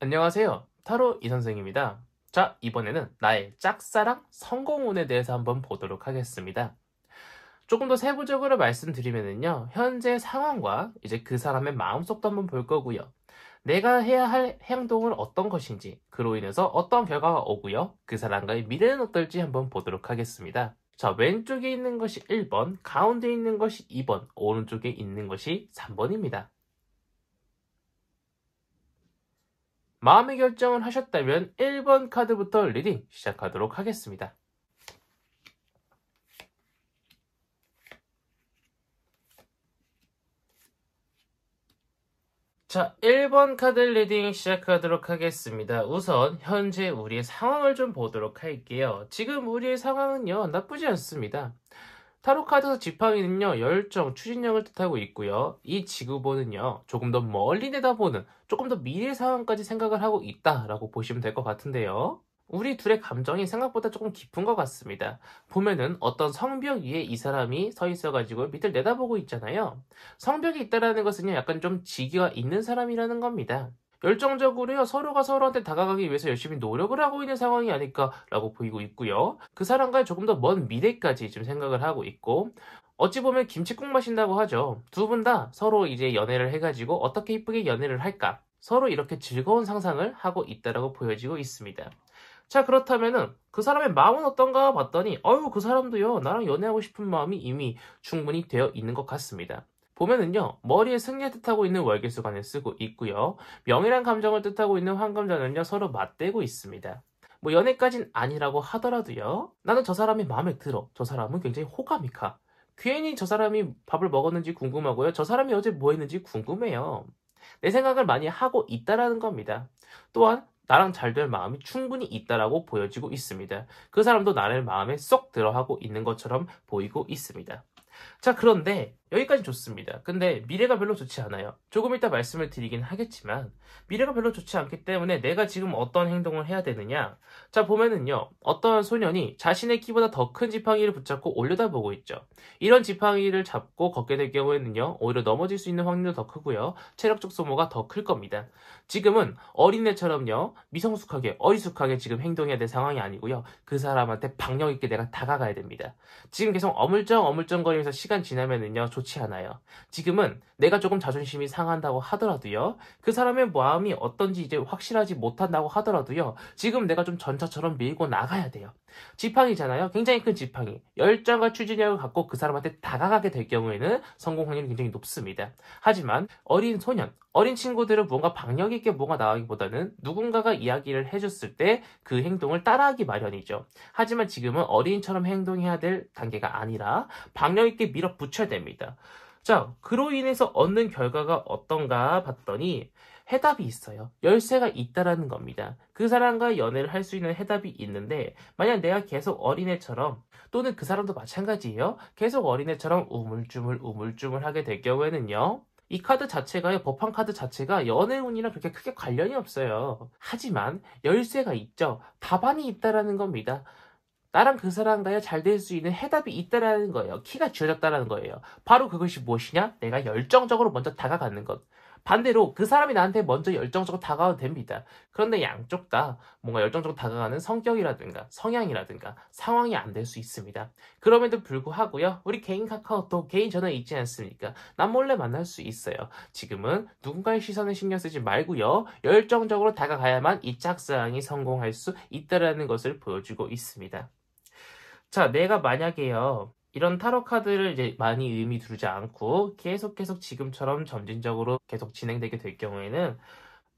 안녕하세요. 타로 이선생입니다. 자, 이번에는 나의 짝사랑 성공운에 대해서 한번 보도록 하겠습니다. 조금 더 세부적으로 말씀드리면요. 현재 상황과 이제 그 사람의 마음속도 한번 볼 거고요. 내가 해야 할 행동은 어떤 것인지, 그로 인해서 어떤 결과가 오고요. 그 사람과의 미래는 어떨지 한번 보도록 하겠습니다. 자, 왼쪽에 있는 것이 1번, 가운데 있는 것이 2번, 오른쪽에 있는 것이 3번입니다. 마음의 결정을 하셨다면 1번 카드부터 리딩 시작하도록 하겠습니다. 자, 1번 카드 리딩 시작하도록 하겠습니다. 우선 현재 우리의 상황을 좀 보도록 할게요. 지금 우리의 상황은요, 나쁘지 않습니다. 타로 카드에서 지팡이는요, 열정, 추진력을 뜻하고 있고요. 이 지구본은요, 조금 더 멀리 내다보는, 조금 더 미래 상황까지 생각을 하고 있다라고 보시면 될 것 같은데요. 우리 둘의 감정이 생각보다 조금 깊은 것 같습니다. 보면은 어떤 성벽 위에 이 사람이 서 있어가지고 밑을 내다보고 있잖아요. 성벽이 있다라는 것은요, 약간 좀 지기가 있는 사람이라는 겁니다. 열정적으로요, 서로가 서로한테 다가가기 위해서 열심히 노력을 하고 있는 상황이 아닐까라고 보이고 있고요. 그 사람과의 조금 더 먼 미래까지 좀 생각을 하고 있고, 어찌 보면 김치국 마신다고 하죠. 두 분 다 서로 이제 연애를 해가지고 어떻게 이쁘게 연애를 할까? 서로 이렇게 즐거운 상상을 하고 있다라고 보여지고 있습니다. 자, 그렇다면은 그 사람의 마음은 어떤가 봤더니, 그 사람도요, 나랑 연애하고 싶은 마음이 이미 충분히 되어 있는 것 같습니다. 보면은요, 머리에 승리를 뜻하고 있는 월계수관을 쓰고 있고요. 명예란 감정을 뜻하고 있는 황금전은요, 서로 맞대고 있습니다. 뭐 연애까진 아니라고 하더라도요, 나는 저 사람이 마음에 들어. 저 사람은 굉장히 호감이 가. 괜히 저 사람이 밥을 먹었는지 궁금하고요. 저 사람이 어제 뭐 했는지 궁금해요. 내 생각을 많이 하고 있다라는 겁니다. 또한 나랑 잘 될 마음이 충분히 있다라고 보여지고 있습니다. 그 사람도 나를 마음에 쏙 들어하고 있는 것처럼 보이고 있습니다. 자, 그런데 여기까지 좋습니다. 근데 미래가 별로 좋지 않아요. 조금 이따 말씀을 드리긴 하겠지만 미래가 별로 좋지 않기 때문에 내가 지금 어떤 행동을 해야 되느냐. 자, 보면은요, 어떤 소년이 자신의 키보다 더 큰 지팡이를 붙잡고 올려다보고 있죠. 이런 지팡이를 잡고 걷게 될 경우에는요, 오히려 넘어질 수 있는 확률도 더 크고요, 체력적 소모가 더 클 겁니다. 지금은 어린애처럼요, 미성숙하게 어리숙하게 지금 행동해야 될 상황이 아니고요, 그 사람한테 박력 있게 내가 다가가야 됩니다. 지금 계속 어물쩡어물쩡거리면서 시간 지나면은요, 좋지 않아요. 지금은 내가 조금 자존심이 상한다고 하더라도요, 그 사람의 마음이 어떤지 이제 확실하지 못한다고 하더라도요, 지금 내가 좀 전차처럼 밀고 나가야 돼요. 지팡이잖아요. 굉장히 큰 지팡이. 열정과 추진력을 갖고 그 사람한테 다가가게 될 경우에는 성공 확률이 굉장히 높습니다. 하지만 어린 소년, 어린 친구들은 뭔가 박력 있게 뭔가 나가기보다는 누군가가 이야기를 해줬을 때 그 행동을 따라하기 마련이죠. 하지만 지금은 어린이처럼 행동해야 될 단계가 아니라 박력 있게 밀어붙여야 됩니다. 자, 그로 인해서 얻는 결과가 어떤가 봤더니 해답이 있어요. 열쇠가 있다라는 겁니다. 그 사람과 연애를 할 수 있는 해답이 있는데, 만약 내가 계속 어린애처럼, 또는 그 사람도 마찬가지예요. 계속 어린애처럼 우물쭈물 하게 될 경우에는요, 이 카드 자체가요, 법한 카드 자체가 연애운이랑 그렇게 크게 관련이 없어요. 하지만 열쇠가 있죠. 답안이 있다라는 겁니다. 나랑 그 사람과요, 잘 될 수 있는 해답이 있다라는 거예요. 키가 주어졌다라는 거예요. 바로 그것이 무엇이냐? 내가 열정적으로 먼저 다가가는 것. 반대로 그 사람이 나한테 먼저 열정적으로 다가와도 됩니다. 그런데 양쪽 다 뭔가 열정적으로 다가가는 성격이라든가 성향이라든가 상황이 안 될 수 있습니다. 그럼에도 불구하고요, 우리 개인 카카오톡, 개인 전화 있지 않습니까? 남몰래 만날 수 있어요. 지금은 누군가의 시선을 신경 쓰지 말고요, 열정적으로 다가가야만 이 짝사랑이 성공할 수 있다라는 것을 보여주고 있습니다. 자, 내가 만약에요, 이런 타로 카드를 이제 많이 의미 두지 않고 계속 지금처럼 점진적으로 계속 진행되게 될 경우에는,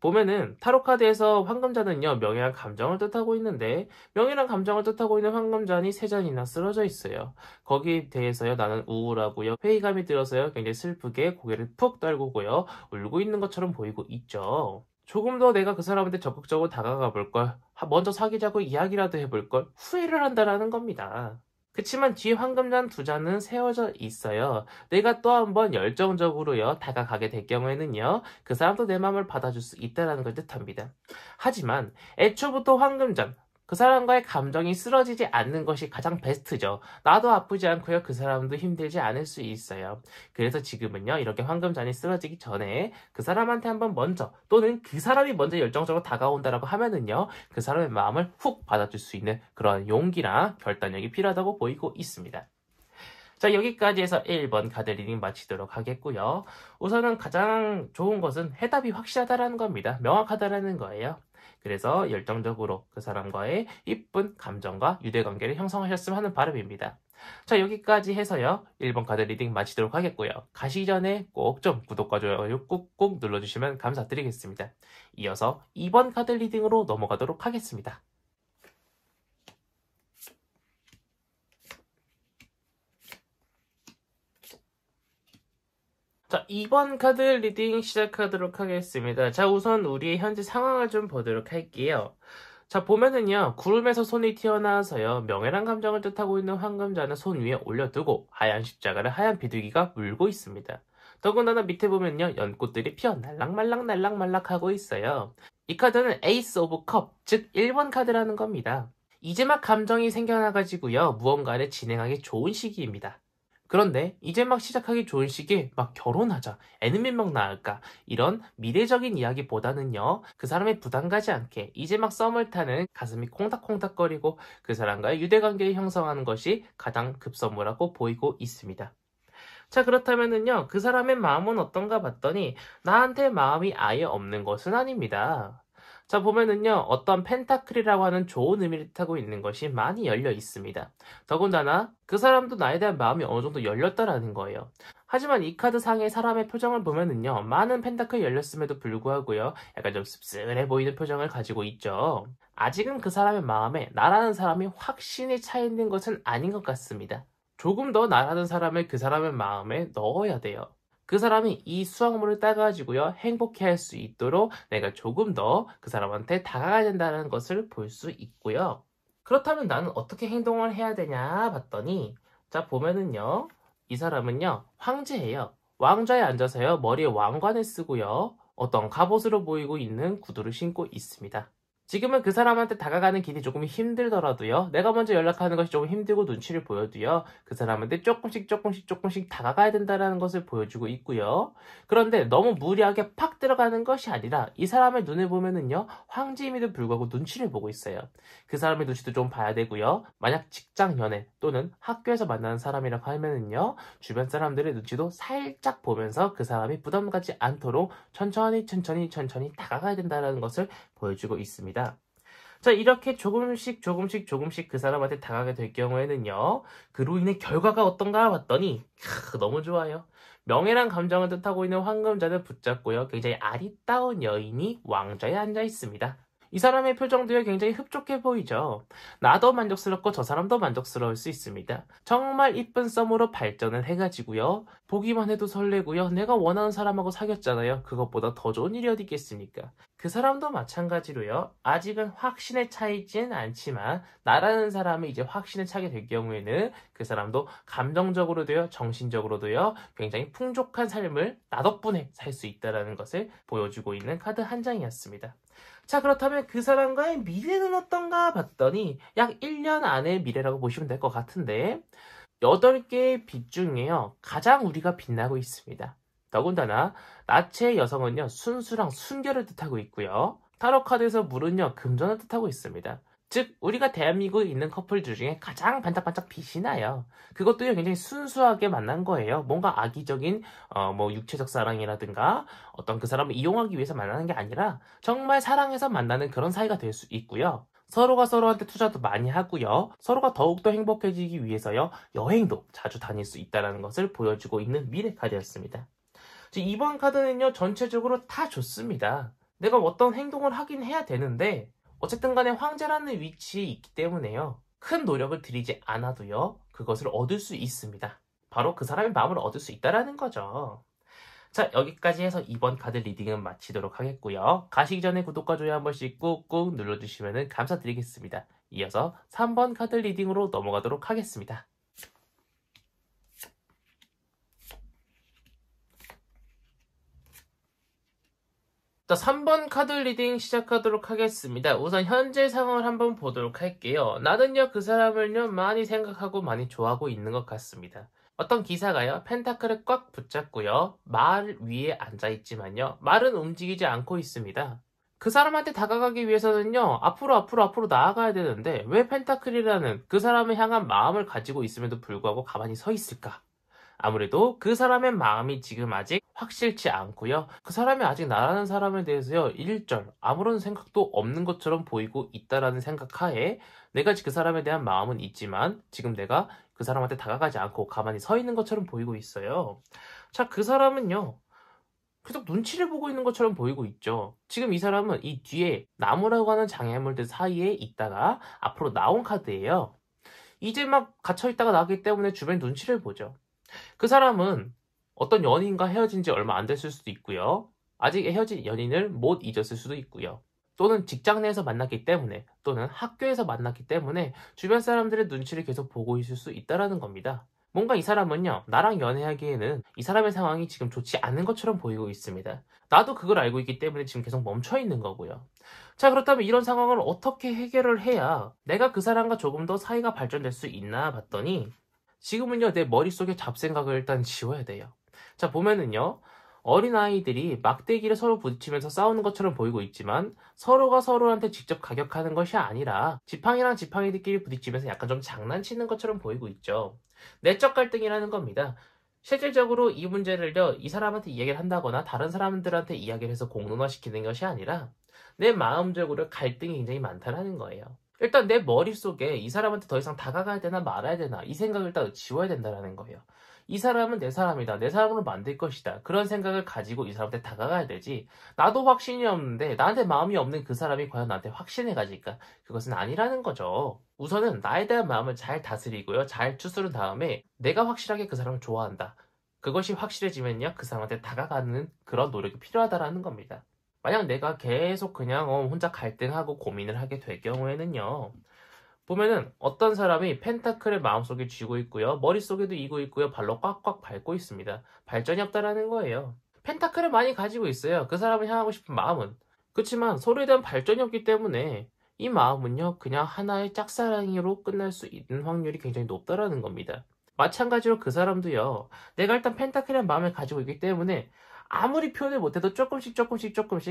보면은 타로 카드에서 황금잔은요, 명예랑 감정을 뜻하고 있는데, 명예랑 감정을 뜻하고 있는 황금잔이 세 잔이나 쓰러져 있어요. 거기에 대해서요, 나는 우울하고요, 회의감이 들어서요, 굉장히 슬프게 고개를 푹 떨구고요, 울고 있는 것처럼 보이고 있죠. 조금 더 내가 그 사람한테 적극적으로 다가가 볼 걸, 먼저 사귀자고 이야기라도 해볼 걸 후회를 한다라는 겁니다. 그치만 뒤에 황금잔 두 잔은 세워져 있어요. 내가 또 한 번 열정적으로요, 다가가게 될 경우에는요, 그 사람도 내 마음을 받아줄 수 있다는 걸 뜻합니다. 하지만 애초부터 황금잔, 그 사람과의 감정이 쓰러지지 않는 것이 가장 베스트죠. 나도 아프지 않고요. 그 사람도 힘들지 않을 수 있어요. 그래서 지금은요. 이렇게 황금잔이 쓰러지기 전에 그 사람한테 한번 먼저 또는 그 사람이 먼저 열정적으로 다가온다라고 하면은요. 그 사람의 마음을 훅 받아줄 수 있는 그런 용기나 결단력이 필요하다고 보이고 있습니다. 자, 여기까지 해서 1번 카드 리딩 마치도록 하겠고요. 우선은 가장 좋은 것은 해답이 확실하다라는 겁니다. 명확하다라는 거예요. 그래서 열정적으로 그 사람과의 이쁜 감정과 유대관계를 형성하셨으면 하는 바람입니다. 자, 여기까지 해서요. 1번 카드 리딩 마치도록 하겠고요. 가시기 전에 꼭 좀 구독과 좋아요 꾹꾹 눌러주시면 감사드리겠습니다. 이어서 2번 카드 리딩으로 넘어가도록 하겠습니다. 자, 2번 카드 리딩 시작하도록 하겠습니다. 자, 우선 우리의 현재 상황을 좀 보도록 할게요. 자, 보면은요, 구름에서 손이 튀어나와서요, 명예란 감정을 뜻하고 있는 황금잔을 손 위에 올려두고 하얀 십자가를 하얀 비둘기가 물고 있습니다. 더군다나 밑에 보면요, 연꽃들이 피어 날락말락 하고 있어요. 이 카드는 에이스 오브 컵, 즉 1번 카드라는 겁니다. 이제 막 감정이 생겨나가지고요, 무언가를 진행하기 좋은 시기입니다. 그런데 이제 막 시작하기 좋은 시기에 막 결혼하자, 애는 몇 명 낳을까 이런 미래적인 이야기보다는요. 그 사람이 부담 가지 않게 이제 막 썸을 타는 가슴이 콩닥콩닥거리고 그 사람과의 유대관계를 형성하는 것이 가장 급선무라고 보이고 있습니다. 자, 그렇다면은요. 그 사람의 마음은 어떤가 봤더니 나한테 마음이 아예 없는 것은 아닙니다. 자, 보면은요. 어떤 펜타클이라고 하는 좋은 의미를 뜻하고 있는 것이 많이 열려 있습니다. 더군다나 그 사람도 나에 대한 마음이 어느 정도 열렸다라는 거예요. 하지만 이 카드 상의 사람의 표정을 보면은요. 많은 펜타클이 열렸음에도 불구하고요. 약간 좀 씁쓸해 보이는 표정을 가지고 있죠. 아직은 그 사람의 마음에 나라는 사람이 확신이 차 있는 것은 아닌 것 같습니다. 조금 더 나라는 사람을 그 사람의 마음에 넣어야 돼요. 그 사람이 이 수확물을 따가지고요, 행복해 할 수 있도록 내가 조금 더 그 사람한테 다가가야 된다는 것을 볼 수 있고요. 그렇다면 나는 어떻게 행동을 해야 되냐 봤더니, 자, 보면은요, 이 사람은요, 황제예요. 왕좌에 앉아서요, 머리에 왕관을 쓰고요, 어떤 갑옷으로 보이고 있는 구두를 신고 있습니다. 지금은 그 사람한테 다가가는 길이 조금 힘들더라도요. 내가 먼저 연락하는 것이 조금 힘들고 눈치를 보여도요. 그 사람한테 조금씩 다가가야 된다는 것을 보여주고 있고요. 그런데 너무 무리하게 팍 들어가는 것이 아니라 이 사람의 눈을 보면은요. 황제임에도 불구하고 눈치를 보고 있어요. 그 사람의 눈치도 좀 봐야 되고요. 만약 직장 연애 또는 학교에서 만나는 사람이라고 하면은요. 주변 사람들의 눈치도 살짝 보면서 그 사람이 부담 갖지 않도록 천천히 다가가야 된다는 것을 보여주고 있습니다. 자, 이렇게 조금씩 그 사람한테 다가가게 될 경우에는요. 그로 인해 결과가 어떤가 봤더니 너무 좋아요. 명예란 감정을 뜻하고 있는 황금잔을 붙잡고요. 굉장히 아리따운 여인이 왕좌에 앉아 있습니다. 이 사람의 표정도요 굉장히 흡족해 보이죠. 나도 만족스럽고 저 사람도 만족스러울 수 있습니다. 정말 이쁜 썸으로 발전을 해가지고요. 보기만 해도 설레고요. 내가 원하는 사람하고 사귀었잖아요. 그것보다 더 좋은 일이 어디 있겠습니까? 그 사람도 마찬가지로요. 아직은 확신에 차이지는 않지만 나라는 사람이 이제 확신에 차게 될 경우에는 그 사람도 감정적으로도요. 정신적으로도요. 굉장히 풍족한 삶을 나 덕분에 살 수 있다는 것을 보여주고 있는 카드 한 장이었습니다. 자, 그렇다면 그 사람과의 미래는 어떤가 봤더니 약 1년 안의 미래라고 보시면 될 것 같은데 8개의 빛 중에요. 가장 우리가 빛나고 있습니다. 더군다나 나체의 여성은요. 순수랑 순결을 뜻하고 있고요. 타로 카드에서 물은요. 금전을 뜻하고 있습니다. 즉 우리가 대한민국에 있는 커플들 중에 가장 반짝반짝 빛이 나요. 그것도요 굉장히 순수하게 만난 거예요. 뭔가 악의적인 육체적 사랑이라든가 어떤 그 사람을 이용하기 위해서 만나는 게 아니라 정말 사랑해서 만나는 그런 사이가 될 수 있고요. 서로가 서로한테 투자도 많이 하고요. 서로가 더욱더 행복해지기 위해서요. 여행도 자주 다닐 수 있다는 것을 보여주고 있는 미래 카드였습니다. 이번 카드는요. 전체적으로 다 좋습니다. 내가 어떤 행동을 하긴 해야 되는데 어쨌든 간에 황제라는 위치에 있기 때문에요. 큰 노력을 들이지 않아도요. 그것을 얻을 수 있습니다. 바로 그 사람의 마음을 얻을 수 있다는 거죠. 자, 여기까지 해서 이번 카드 리딩은 마치도록 하겠고요. 가시기 전에 구독과 좋아요 한 번씩 꾹꾹 눌러주시면 감사드리겠습니다. 이어서 3번 카드 리딩으로 넘어가도록 하겠습니다. 자, 3번 카드 리딩 시작하도록 하겠습니다. 우선 현재 상황을 한번 보도록 할게요. 나는요, 그 사람을요, 많이 생각하고 많이 좋아하고 있는 것 같습니다. 어떤 기사가요, 펜타클을 꽉 붙잡고요, 말 위에 앉아있지만요, 말은 움직이지 않고 있습니다. 그 사람한테 다가가기 위해서는요, 앞으로 나아가야 되는데, 왜 펜타클이라는 그 사람을 향한 마음을 가지고 있음에도 불구하고 가만히 서 있을까? 아무래도 그 사람의 마음이 지금 아직 확실치 않고요. 그 사람이 아직 나라는 사람에 대해서요, 일절 아무런 생각도 없는 것처럼 보이고 있다라는 생각하에 내가 그 사람에 대한 마음은 있지만 지금 내가 그 사람한테 다가가지 않고 가만히 서 있는 것처럼 보이고 있어요. 자, 그 사람은요, 계속 눈치를 보고 있는 것처럼 보이고 있죠. 지금 이 사람은 이 뒤에 나무라고 하는 장애물들 사이에 있다가 앞으로 나온 카드예요. 이제 막 갇혀있다가 나오기 때문에 주변 눈치를 보죠. 그 사람은 어떤 연인과 헤어진 지 얼마 안 됐을 수도 있고요. 아직 헤어진 연인을 못 잊었을 수도 있고요. 또는 직장 내에서 만났기 때문에, 또는 학교에서 만났기 때문에 주변 사람들의 눈치를 계속 보고 있을 수 있다는 겁니다. 뭔가 이 사람은요, 나랑 연애하기에는 이 사람의 상황이 지금 좋지 않은 것처럼 보이고 있습니다. 나도 그걸 알고 있기 때문에 지금 계속 멈춰 있는 거고요. 자, 그렇다면 이런 상황을 어떻게 해결을 해야 내가 그 사람과 조금 더 사이가 발전될 수 있나 봤더니, 지금은요, 내 머릿속에 잡생각을 일단 지워야 돼요. 자, 보면은요, 어린아이들이 막대기를 서로 부딪히면서 싸우는 것처럼 보이고 있지만 서로가 서로한테 직접 가격하는 것이 아니라 지팡이랑 지팡이들끼리 부딪히면서 약간 좀 장난치는 것처럼 보이고 있죠. 내적 갈등이라는 겁니다. 실질적으로 이 문제를요, 이 사람한테 이야기를 한다거나 다른 사람들한테 이야기를 해서 공론화시키는 것이 아니라 내 마음적으로 갈등이 굉장히 많다는 거예요. 일단 내 머릿속에 이 사람한테 더 이상 다가가야 되나 말아야 되나 이 생각을 일단 지워야 된다는 거예요. 이 사람은 내 사람이다. 내 사람으로 만들 것이다. 그런 생각을 가지고 이 사람한테 다가가야 되지. 나도 확신이 없는데 나한테 마음이 없는 그 사람이 과연 나한테 확신을 가질까? 그것은 아니라는 거죠. 우선은 나에 대한 마음을 잘 다스리고요. 잘 추스른 다음에 내가 확실하게 그 사람을 좋아한다. 그것이 확실해지면요. 그 사람한테 다가가는 그런 노력이 필요하다라는 겁니다. 만약 내가 계속 그냥 혼자 갈등하고 고민을 하게 될 경우에는요. 보면은 어떤 사람이 펜타클을 마음속에 쥐고 있고요. 머릿속에도 이고 있고요. 발로 꽉꽉 밟고 있습니다. 발전이 없다라는 거예요. 펜타클을 많이 가지고 있어요. 그 사람을 향하고 싶은 마음은. 그렇지만 서로에 대한 발전이 없기 때문에 이 마음은요. 그냥 하나의 짝사랑으로 끝날 수 있는 확률이 굉장히 높다라는 겁니다. 마찬가지로 그 사람도요. 내가 일단 펜타클이라는 마음을 가지고 있기 때문에 아무리 표현을 못해도 조금씩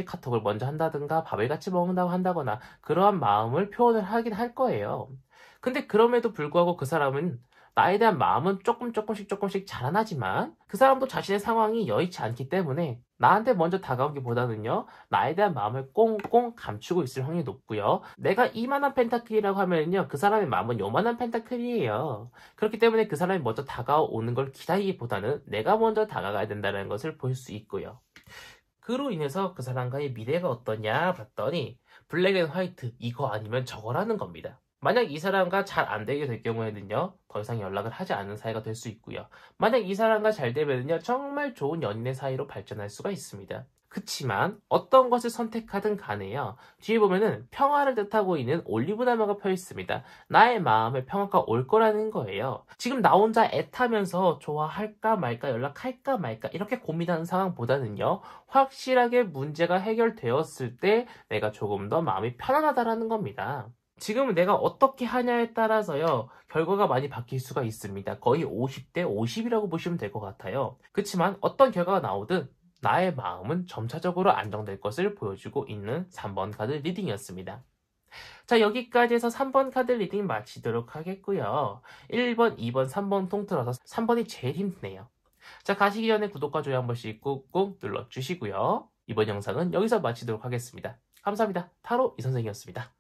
카톡을 먼저 한다든가 밥을 같이 먹는다고 한다거나 그러한 마음을 표현을 하긴 할 거예요. 근데 그럼에도 불구하고 그 사람은 나에 대한 마음은 조금씩 자라나지만 그 사람도 자신의 상황이 여의치 않기 때문에 나한테 먼저 다가오기보다는요. 나에 대한 마음을 꽁꽁 감추고 있을 확률이 높고요. 내가 이만한 펜타클이라고 하면요. 그 사람의 마음은 요만한 펜타클이에요. 그렇기 때문에 그 사람이 먼저 다가오는 걸 기다리기보다는 내가 먼저 다가가야 된다는 것을 볼 수 있고요. 그로 인해서 그 사람과의 미래가 어떠냐 봤더니 블랙 앤 화이트 이거 아니면 저거라는 겁니다. 만약 이 사람과 잘 안 되게 될 경우에는요. 더 이상 연락을 하지 않는 사이가 될 수 있고요. 만약 이 사람과 잘 되면요. 정말 좋은 연인의 사이로 발전할 수가 있습니다. 그치만 어떤 것을 선택하든 간에요. 뒤에 보면은 평화를 뜻하고 있는 올리브 나무가 펴 있습니다. 나의 마음에 평화가 올 거라는 거예요. 지금 나 혼자 애타면서 좋아할까 말까 연락할까 말까 이렇게 고민하는 상황보다는요. 확실하게 문제가 해결되었을 때 내가 조금 더 마음이 편안하다라는 겁니다. 지금은 내가 어떻게 하냐에 따라서요, 결과가 많이 바뀔 수가 있습니다. 거의 50대 50이라고 보시면 될 것 같아요. 그렇지만 어떤 결과가 나오든 나의 마음은 점차적으로 안정될 것을 보여주고 있는 3번 카드 리딩이었습니다. 자, 여기까지 해서 3번 카드 리딩 마치도록 하겠고요. 1번, 2번, 3번 통틀어서 3번이 제일 힘드네요. 자, 가시기 전에 구독과 좋아요 한 번씩 꾹꾹 눌러주시고요. 이번 영상은 여기서 마치도록 하겠습니다. 감사합니다. 타로 이선생이었습니다.